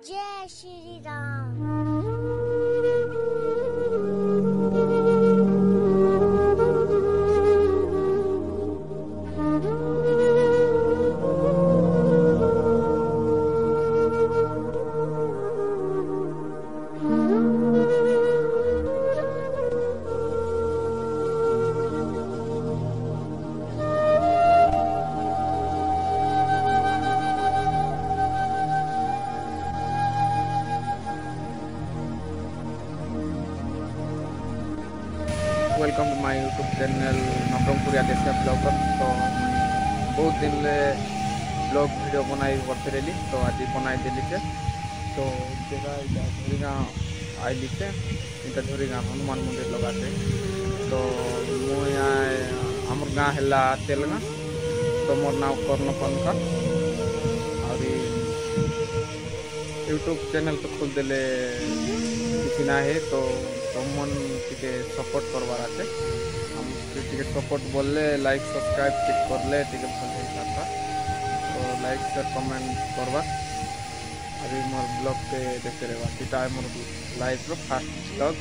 जय Shri Ram. Welcome to my YouTube channel Nawarangpuriya Desia blogger. तो बहुत दिन ले ब्लॉग वीडियो बनाई बरती तो आज बनाई देली से तो जगह झुरीगा आईली से इनका झुरीगा हनुमान मंदिर लगाते तो मुझे आमर गाँ है तेलगा तो मोर नाम कर्ण पंखा और यूट्यूब चैनल तो खोल देले किसी ना है तो मन टिके सपोर्ट करवार आछे हम टिके सपोर्ट बोलले लाइक सब्सक्राइब टिक करले टिके भल होता तो लाइक शेयर कमेंट करवा अभी मोर ब्लॉग पे देखते रहबा सीटा मोर लाइफ रो फास्ट ब्लॉग।